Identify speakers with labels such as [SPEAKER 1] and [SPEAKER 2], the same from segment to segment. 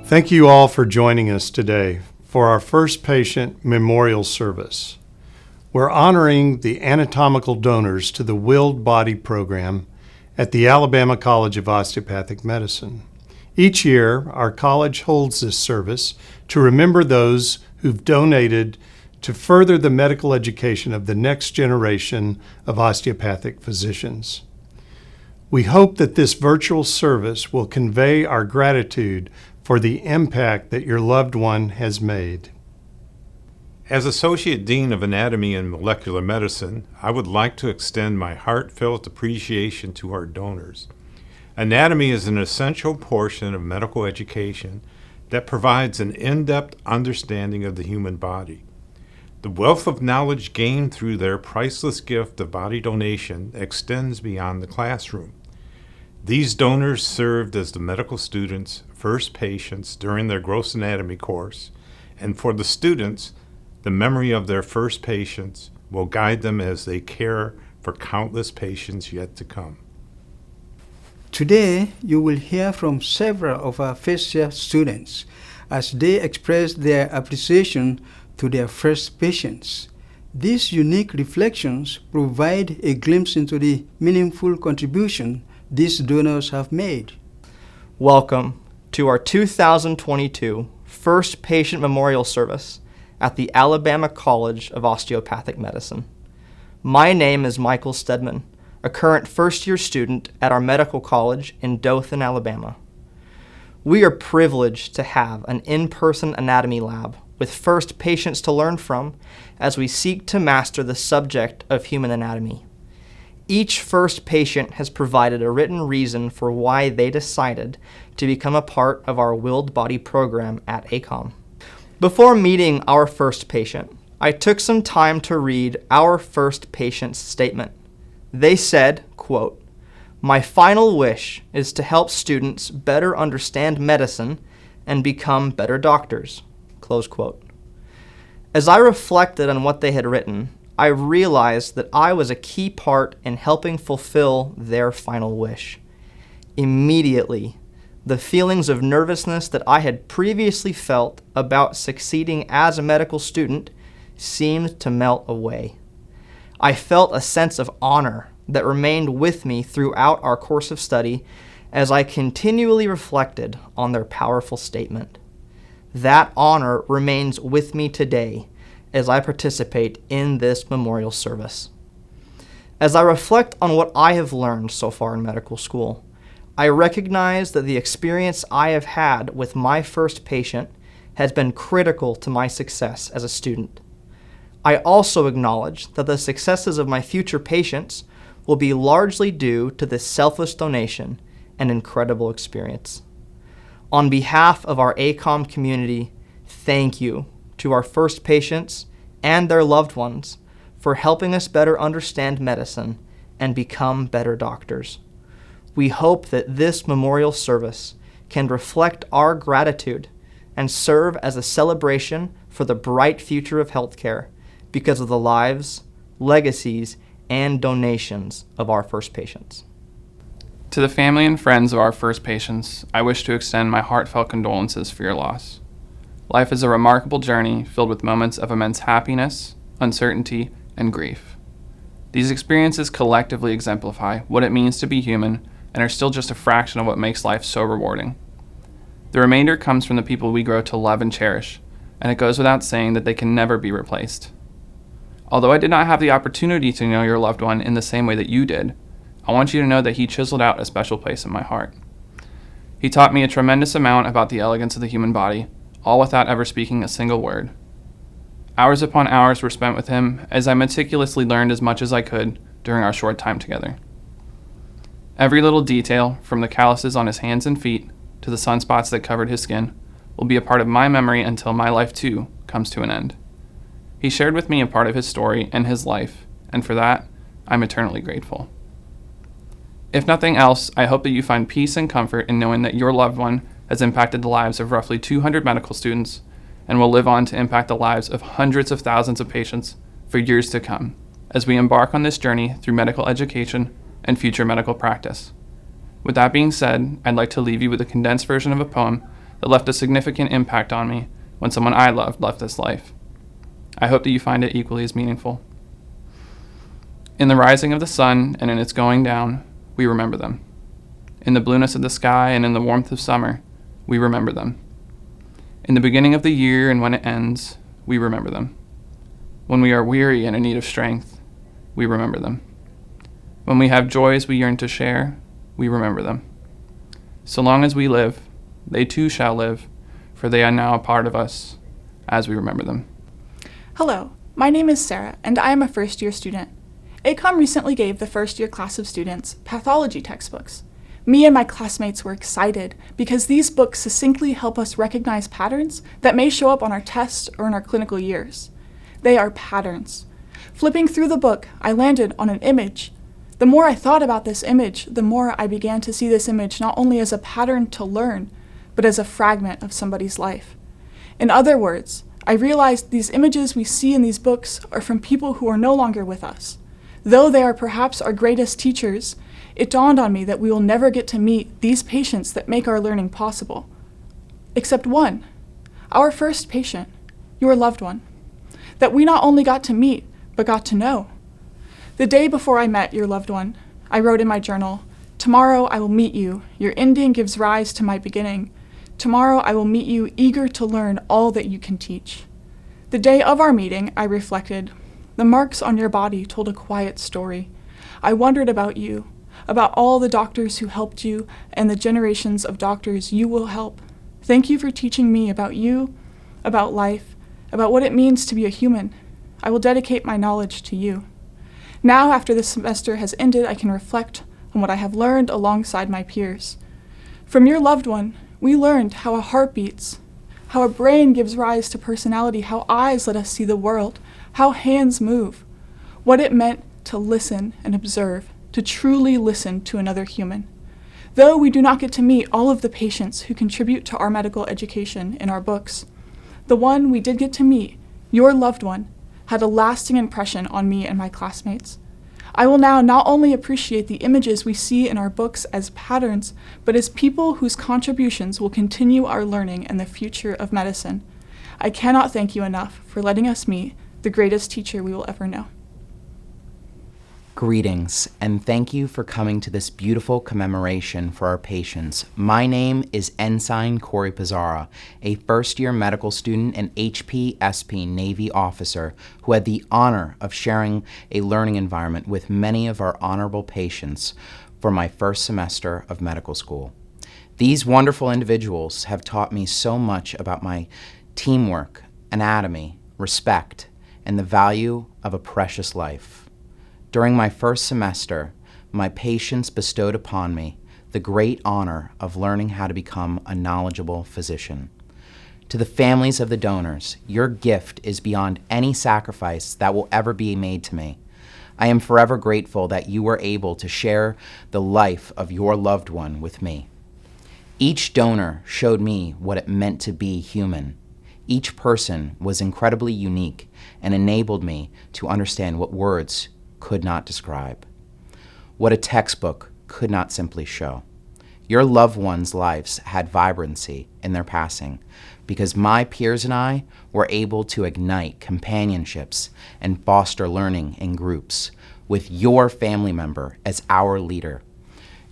[SPEAKER 1] Thank you all for joining us today for our first patient memorial service. We're honoring the anatomical donors to the Willed Body Program at the Alabama College of Osteopathic Medicine. Each year, our college holds this service to remember those who've donated to further the medical education of the next generation of osteopathic physicians. We hope that this virtual service will convey our gratitude for the impact that your loved one has made.
[SPEAKER 2] As Associate Dean of Anatomy and Molecular Medicine, I would like to extend my heartfelt appreciation to our donors. Anatomy is an essential portion of medical education that provides an in-depth understanding of the human body. The wealth of knowledge gained through their priceless gift of body donation extends beyond the classroom. These donors served as the medical students' first patients during their gross anatomy course, and for the students, the memory of their first patients will guide them as they care for countless patients yet to come.
[SPEAKER 3] Today, you will hear from several of our first-year students as they express their appreciation to their first patients. These unique reflections provide a glimpse into the meaningful contribution these donors have made.
[SPEAKER 4] Welcome to our 2022 First Patient Memorial Service at the Alabama College of Osteopathic Medicine. My name is Michael STEADMAN, a current first-year student at our medical college in Dothan, Alabama. We are privileged to have an in-person anatomy lab with first patients to learn from as we seek to master the subject of human anatomy. Each first patient has provided a written reason for why they decided to become a part of our Willed Body program at ACOM. Before meeting our first patient, I took some time to read our first patient's statement. They said, quote, "My final wish is to help students better understand medicine and become better doctors," close quote. As I reflected on what they had written, I realized that I was a key part in helping fulfill their final wish. Immediately, the feelings of nervousness that I had previously felt about succeeding as a medical student seemed to melt away. I felt a sense of honor that remained with me throughout our course of study as I continually reflected on their powerful statement. That honor remains with me today as I participate in this memorial service. As I reflect on what I have learned so far in medical school, I recognize that the experience I have had with my first patient has been critical to my success as a student. I also acknowledge that the successes of my future patients will be largely due to this selfless donation and incredible experience. On behalf of our ACOM community, thank you to our first patients and their loved ones for helping us better understand medicine and become better doctors. We hope that this memorial service can reflect our gratitude and serve as a celebration for the bright future of healthcare because of the lives, legacies, and donations of our first patients.
[SPEAKER 5] To the family and friends of our first patients, I wish to extend my heartfelt condolences for your loss. Life is a remarkable journey filled with moments of immense happiness, uncertainty, and grief. These experiences collectively exemplify what it means to be human and are still just a fraction of what makes life so rewarding. The remainder comes from the people we grow to love and cherish, and it goes without saying that they can never be replaced. Although I did not have the opportunity to know your loved one in the same way that you did, I want you to know that he chiseled out a special place in my heart. He taught me a tremendous amount about the elegance of the human body, all without ever speaking a single word. Hours upon hours were spent with him as I meticulously learned as much as I could during our short time together. Every little detail, from the calluses on his hands and feet to the sunspots that covered his skin, will be a part of my memory until my life too comes to an end. He shared with me a part of his story and his life, and for that, I'm eternally grateful. If nothing else, I hope that you find peace and comfort in knowing that your loved one has impacted the lives of roughly 200 medical students and will live on to impact the lives of hundreds of thousands of patients for years to come as we embark on this journey through medical education and future medical practice. With that being said, I'd like to leave you with a condensed version of a poem that left a significant impact on me when someone I loved left this life. I hope that you find it equally as meaningful. In the rising of the sun and in its going down, we remember them. In the blueness of the sky and in the warmth of summer, we remember them. In the beginning of the year and when it ends, we remember them. When we are weary and in need of strength, we remember them. When we have joys we yearn to share, we remember them. So long as we live, they too shall live, for they are now a part of us as we remember them.
[SPEAKER 6] Hello, my name is Sarah, and I am a first-year student. ACOM recently gave the first-year class of students pathology textbooks. Me and my classmates were excited because these books succinctly help us recognize patterns that may show up on our tests or in our clinical years. They are patterns. Flipping through the book, I landed on an image. The more I thought about this image, the more I began to see this image not only as a pattern to learn, but as a fragment of somebody's life. In other words, I realized these images we see in these books are from people who are no longer with us. Though they are perhaps our greatest teachers, it dawned on me that we will never get to meet these patients that make our learning possible. Except one, our first patient, your loved one, that we not only got to meet, but got to know. The day before I met your loved one, I wrote in my journal, "Tomorrow I will meet you. Your ending gives rise to my beginning. Tomorrow I will meet you, eager to learn all that you can teach." The day of our meeting, I reflected, the marks on your body told a quiet story. I wondered about you, about all the doctors who helped you, and the generations of doctors you will help. Thank you for teaching me about you, about life, about what it means to be a human. I will dedicate my knowledge to you. Now, after this semester has ended, I can reflect on what I have learned alongside my peers. From your loved one, we learned how a heart beats, how a brain gives rise to personality, how eyes let us see the world, how hands move, what it meant to listen and observe, to truly listen to another human. Though we do not get to meet all of the patients who contribute to our medical education in our books, the one we did get to meet, your loved one, had a lasting impression on me and my classmates. I will now not only appreciate the images we see in our books as patterns, but as people whose contributions will continue our learning and the future of medicine. I cannot thank you enough for letting us meet the greatest teacher we will ever know.
[SPEAKER 7] Greetings, and thank you for coming to this beautiful commemoration for our patients. My name is Ensign CORY PISARRA, a first-year medical student and HPSP Navy officer who had the honor of sharing a learning environment with many of our honorable patients for my first semester of medical school. These wonderful individuals have taught me so much about my teamwork, anatomy, respect, and the value of a precious life. During my first semester, my patients bestowed upon me the great honor of learning how to become a knowledgeable physician. To the families of the donors, your gift is beyond any sacrifice that will ever be made to me. I am forever grateful that you were able to share the life of your loved one with me. Each donor showed me what it meant to be human. Each person was incredibly unique and enabled me to understand what words could not describe, what a textbook could not simply show. Your loved ones' lives had vibrancy in their passing because my peers and I were able to ignite companionships and foster learning in groups with your family member as our leader.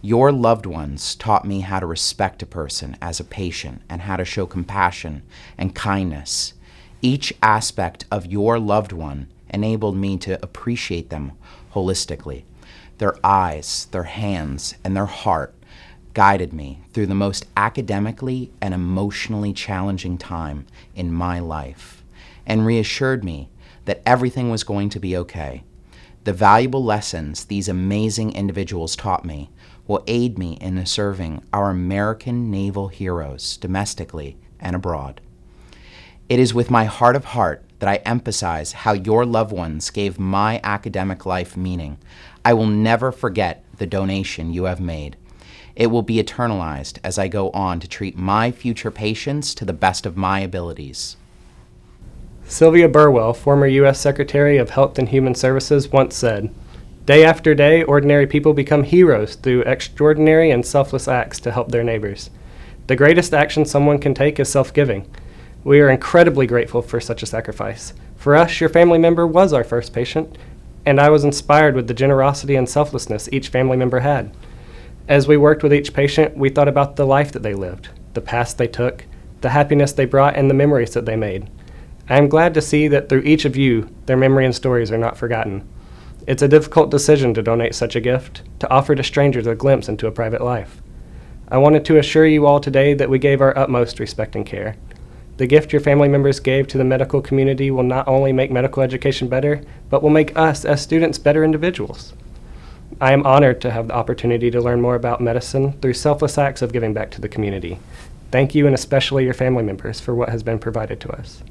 [SPEAKER 7] Your loved ones taught me how to respect a person as a patient and how to show compassion and kindness. Each aspect of your loved one enabled me to appreciate them holistically. Their eyes, their hands, and their heart guided me through the most academically and emotionally challenging time in my life and reassured me that everything was going to be okay. The valuable lessons these amazing individuals taught me will aid me in serving our American naval heroes domestically and abroad. It is with my heart of heart that I emphasize how your loved ones gave my academic life meaning. I will never forget the donation you have made. It will be eternalized as I go on to treat my future patients to the best of my abilities.
[SPEAKER 8] Sylvia Burwell, former U.S. Secretary of Health and Human Services, once said, "Day after day, ordinary people become heroes through extraordinary and selfless acts to help their neighbors. The greatest action someone can take is self-giving. We are incredibly grateful for such a sacrifice. For us, your family member was our first patient, and I was inspired with the generosity and selflessness each family member had. As we worked with each patient, we thought about the life that they lived, the paths they took, the happiness they brought, and the memories that they made. I am glad to see that through each of you, their memory and stories are not forgotten. It's a difficult decision to donate such a gift, to offer to strangers a glimpse into a private life. I wanted to assure you all today that we gave our utmost respect and care. The gift your family members gave to the medical community will not only make medical education better, but will make us as students better individuals. I am honored to have the opportunity to learn more about medicine through selfless acts of giving back to the community. Thank you, and especially your family members, for what has been provided to us.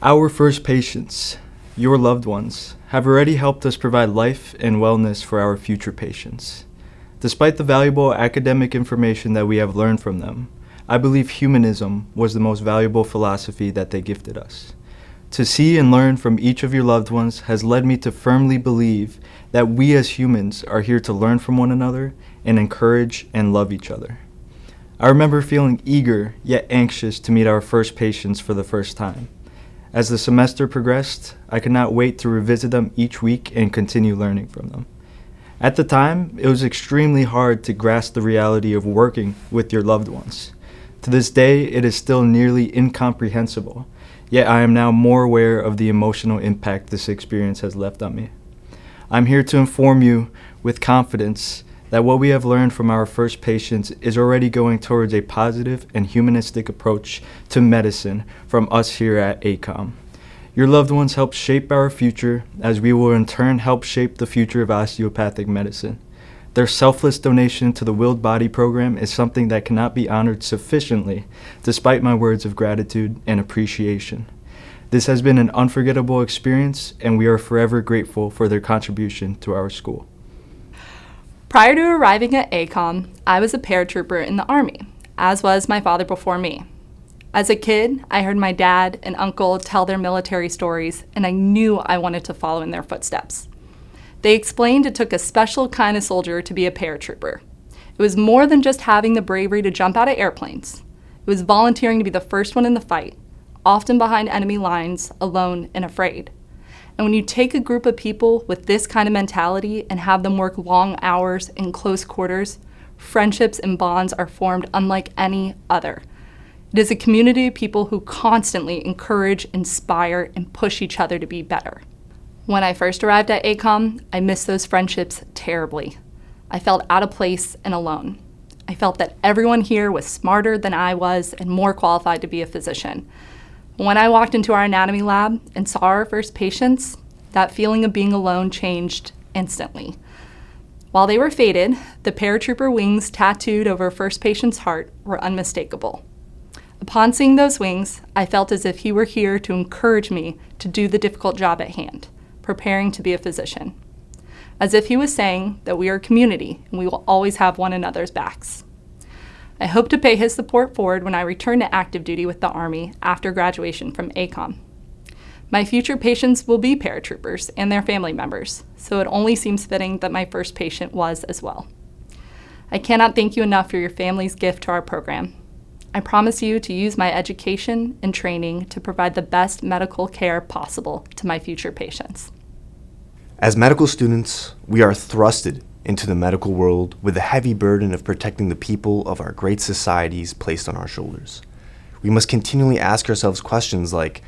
[SPEAKER 4] Our first patients, your loved ones, have already helped us provide life and wellness for our future patients. Despite the valuable academic information that we have learned from them, I believe humanism was the most valuable philosophy that they gifted us. To see and learn from each of your loved ones has led me to firmly believe that we as humans are here to learn from one another and encourage and love each other. I remember feeling eager yet anxious to meet our first patients for the first time. As the semester progressed, I could not wait to revisit them each week and continue learning from them. At the time, it was extremely hard to grasp the reality of working with your loved ones. To this day, it is still nearly incomprehensible, yet I am now more aware of the emotional impact this experience has left on me. I'm here to inform you with confidence that what we have learned from our first patients is already going towards a positive and humanistic approach to medicine from us here at ACOM. Your loved ones help shape our future, as we will in turn help shape the future of osteopathic medicine. Their selfless donation to the Willed Body program is something that cannot be honored sufficiently, despite my words of gratitude and appreciation. This has been an unforgettable experience, and we are forever grateful for their contribution to our school.
[SPEAKER 9] Prior to arriving at ACOM, I was a paratrooper in the Army, as was my father before me. As a kid, I heard my dad and uncle tell their military stories, and I knew I wanted to follow in their footsteps. They explained it took a special kind of soldier to be a paratrooper. It was more than just having the bravery to jump out of airplanes. It was volunteering to be the first one in the fight, often behind enemy lines, alone and afraid. And when you take a group of people with this kind of mentality and have them work long hours in close quarters, friendships and bonds are formed unlike any other. It is a community of people who constantly encourage, inspire, and push each other to be better. When I first arrived at ACOM, I missed those friendships terribly. I felt out of place and alone. I felt that everyone here was smarter than I was and more qualified to be a physician. When I walked into our anatomy lab and saw our first patients, that feeling of being alone changed instantly. While they were faded, the paratrooper wings tattooed over first patient's heart were unmistakable. Upon seeing those wings, I felt as if he were here to encourage me to do the difficult job at hand, preparing to be a physician. As if he was saying that we are a community and we will always have one another's backs. I hope to pay his support forward when I return to active duty with the Army after graduation from ACOM. My future patients will be paratroopers and their family members, so it only seems fitting that my first patient was as well. I cannot thank you enough for your family's gift to our program. I promise you to use my education and training to provide the best medical care possible to my future patients.
[SPEAKER 10] As medical students, we are thrusted into the medical world with the heavy burden of protecting the people of our great societies placed on our shoulders. We must continually ask ourselves questions like,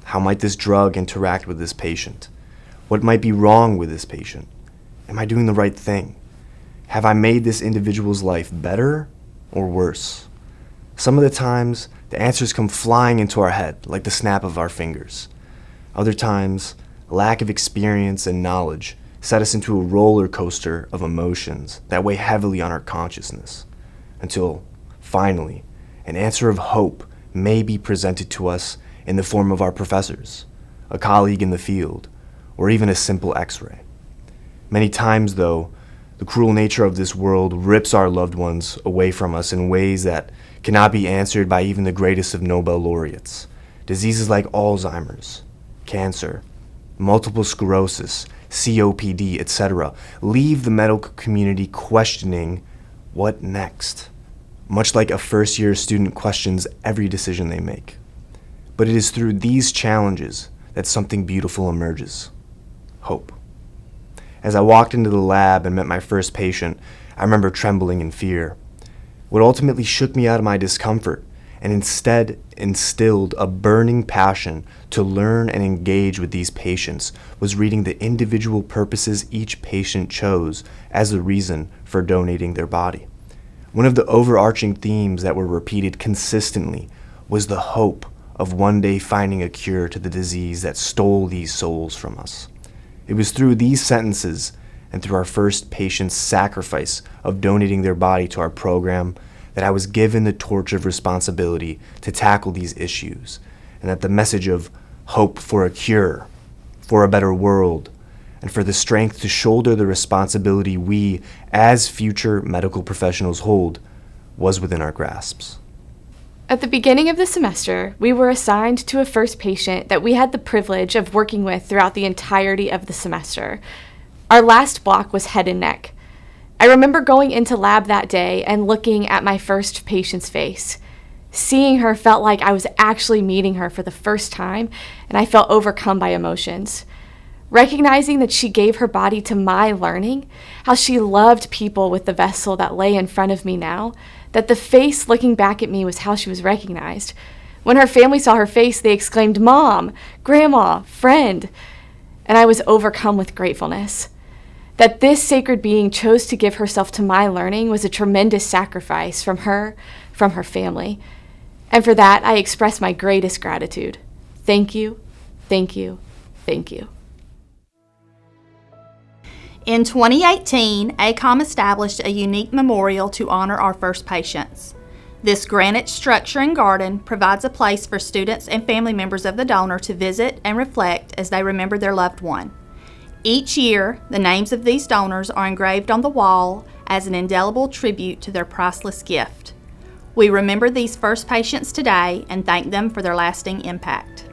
[SPEAKER 10] how might this drug interact with this patient? What might be wrong with this patient? Am I doing the right thing? Have I made this individual's life better or worse? Some of the times, the answers come flying into our head like the snap of our fingers. Other times, lack of experience and knowledge set us into a roller coaster of emotions that weigh heavily on our consciousness, until, finally, an answer of hope may be presented to us in the form of our professors, a colleague in the field, or even a simple X-ray. Many times, though, the cruel nature of this world rips our loved ones away from us in ways that cannot be answered by even the greatest of Nobel laureates. Diseases like Alzheimer's, cancer, multiple sclerosis, COPD, etc. leave the medical community questioning, what next? much like a first-year student questions every decision they make. But it is through these challenges that something beautiful emerges: hope. As I walked into the lab and met my first patient, I remember trembling in fear. What ultimately shook me out of my discomfort and instead instilled a burning passion to learn and engage with these patients was reading the individual purposes each patient chose as the reason for donating their body. One of the overarching themes that were repeated consistently was the hope of one day finding a cure to the disease that stole these souls from us. It was through these sentences and through our first patient's sacrifice of donating their body to our program that I was given the torch of responsibility to tackle these issues, and that the message of hope for a cure, for a better world, and for the strength to shoulder the responsibility we, as future medical professionals, hold, was within our grasps.
[SPEAKER 11] At the beginning of the semester, we were assigned to a first patient that we had the privilege of working with throughout the entirety of the semester. Our last block was head and neck. I remember going into lab that day and looking at my first patient's face. Seeing her felt like I was actually meeting her for the first time, and I felt overcome by emotions. Recognizing that she gave her body to my learning, how she loved people with the vessel that lay in front of me now, that the face looking back at me was how she was recognized. When her family saw her face, they exclaimed, "Mom, Grandma, friend," and I was overcome with gratefulness. That this sacred being chose to give herself to my learning was a tremendous sacrifice from her family. And for that, I express my greatest gratitude. Thank you, thank you, thank you.
[SPEAKER 12] In 2018, ACOM established a unique memorial to honor our first patients. This granite structure and garden provides a place for students and family members of the donor to visit and reflect as they remember their loved one. Each year, the names of these donors are engraved on the wall as an indelible tribute to their priceless gift. We remember these first patients today and thank them for their lasting impact.